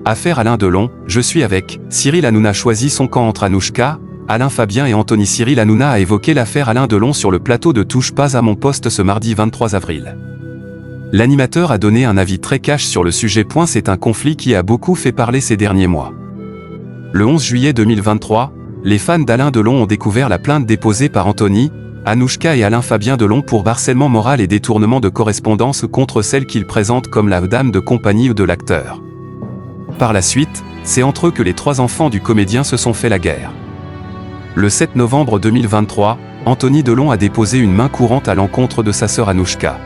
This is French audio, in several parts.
Affaire Alain Delon, je suis avec. Cyril Hanouna choisit son camp entre Anouchka, Alain Fabien et Anthony. Cyril Hanouna a évoqué l'affaire Alain Delon sur le plateau de Touche pas à mon poste ce mardi 23 avril. L'animateur a donné un avis très cash sur le sujet. C'est un conflit qui a beaucoup fait parler ces derniers mois. Le 11 juillet 2023, les fans d'Alain Delon ont découvert la plainte déposée par Anthony, Anouchka et Alain Fabien Delon pour harcèlement moral et détournement de correspondance contre celle qu'ils présentent comme la dame de compagnie de l'acteur. Par la suite, c'est entre eux que les trois enfants du comédien se sont fait la guerre. Le 7 novembre 2023, Anthony Delon a déposé une main courante à l'encontre de sa sœur Anouchka.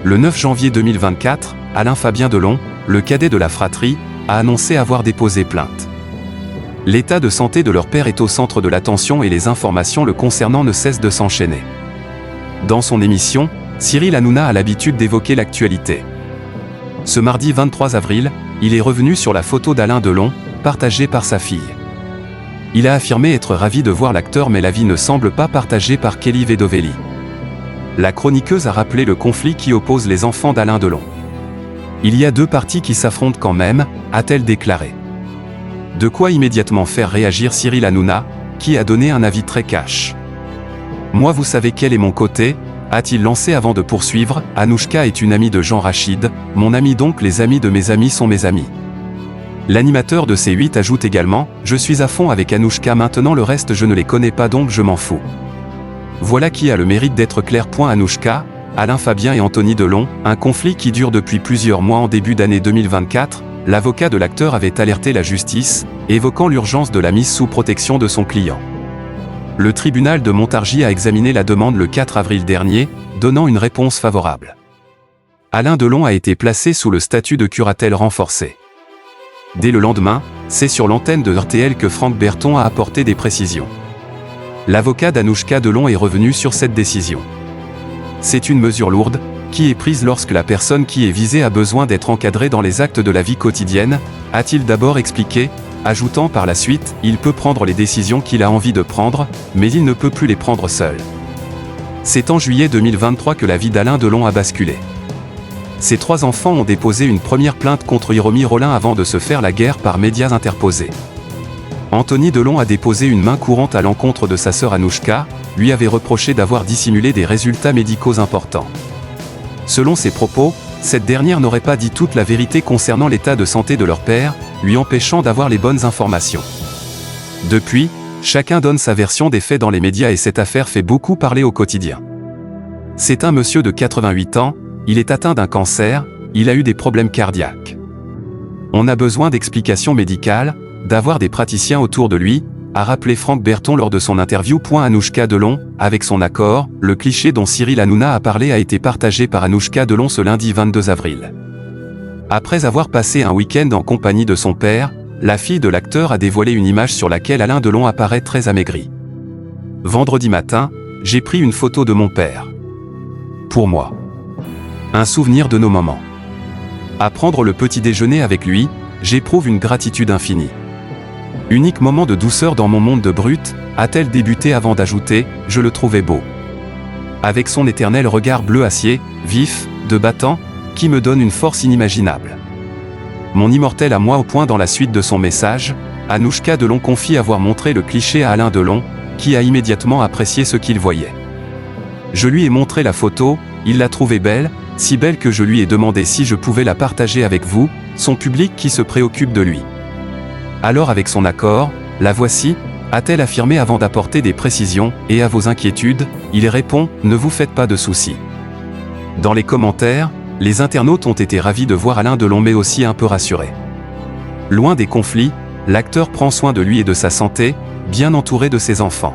Le 9 janvier 2024, Alain Fabien Delon, le cadet de la fratrie, a annoncé avoir déposé plainte. L'état de santé de leur père est au centre de l'attention et les informations le concernant ne cessent de s'enchaîner. Dans son émission, Cyril Hanouna a l'habitude d'évoquer l'actualité. Ce mardi 23 avril, il est revenu sur la photo d'Alain Delon, partagée par sa fille. Il a affirmé être ravi de voir l'acteur, mais l'avis ne semble pas partagé par Kelly Vedovelli. La chroniqueuse a rappelé le conflit qui oppose les enfants d'Alain Delon. Il y a deux parties qui s'affrontent quand même, a-t-elle déclaré. De quoi immédiatement faire réagir Cyril Hanouna, qui a donné un avis très cash. Moi, vous savez quel est mon côté, a-t-il lancé avant de poursuivre. Anouchka est une amie de Jean Rachid, mon ami, donc les amis de mes amis sont mes amis. L'animateur de C8 ajoute également, je suis à fond avec Anouchka, maintenant le reste je ne les connais pas donc je m'en fous. Voilà qui a le mérite d'être clair. Anouchka, Alain Fabien et Anthony Delon, un conflit qui dure depuis plusieurs mois. En début d'année 2024, l'avocat de l'acteur avait alerté la justice, évoquant l'urgence de la mise sous protection de son client. Le tribunal de Montargis a examiné la demande le 4 avril dernier, donnant une réponse favorable. Alain Delon a été placé sous le statut de curatelle renforcée. Dès le lendemain, c'est sur l'antenne de RTL que Franck Berton a apporté des précisions. L'avocat d'Anouchka Delon est revenu sur cette décision. C'est une mesure lourde, qui est prise lorsque la personne qui est visée a besoin d'être encadrée dans les actes de la vie quotidienne, a-t-il d'abord expliqué, ajoutant par la suite, il peut prendre les décisions qu'il a envie de prendre, mais il ne peut plus les prendre seul. C'est en juillet 2023 que la vie d'Alain Delon a basculé. Ses trois enfants ont déposé une première plainte contre Hiromi Rollin avant de se faire la guerre par médias interposés. Anthony Delon a déposé une main courante à l'encontre de sa sœur Anouchka, lui avait reproché d'avoir dissimulé des résultats médicaux importants. Selon ses propos, cette dernière n'aurait pas dit toute la vérité concernant l'état de santé de leur père, lui empêchant d'avoir les bonnes informations. Depuis, chacun donne sa version des faits dans les médias et cette affaire fait beaucoup parler au quotidien. C'est un monsieur de 88 ans, il est atteint d'un cancer, il a eu des problèmes cardiaques. On a besoin d'explications médicales, d'avoir des praticiens autour de lui, a rappelé Franck Berton lors de son interview. Anouchka Delon, avec son accord, le cliché dont Cyril Hanouna a parlé a été partagé par Anouchka Delon ce lundi 22 avril. Après avoir passé un week-end en compagnie de son père, la fille de l'acteur a dévoilé une image sur laquelle Alain Delon apparaît très amaigri. Vendredi matin, j'ai pris une photo de mon père. Pour moi, un souvenir de nos moments. À prendre le petit déjeuner avec lui, j'éprouve une gratitude infinie. Unique moment de douceur dans mon monde de brut, a-t-elle débuté avant d'ajouter, je le trouvais beau. Avec son éternel regard bleu acier, vif, de battant, qui me donne une force inimaginable. Mon immortel à moi. Au point dans la suite de son message, Anouchka Delon confie avoir montré le cliché à Alain Delon, qui a immédiatement apprécié ce qu'il voyait. Je lui ai montré la photo, il l'a trouvée belle, si belle que je lui ai demandé si je pouvais la partager avec vous, son public qui se préoccupe de lui. Alors avec son accord, la voici, a-t-elle affirmé avant d'apporter des précisions, et à vos inquiétudes, il répond, ne vous faites pas de soucis. Dans les commentaires, les internautes ont été ravis de voir Alain Delon mais aussi un peu rassurés. Loin des conflits, l'acteur prend soin de lui et de sa santé, bien entouré de ses enfants.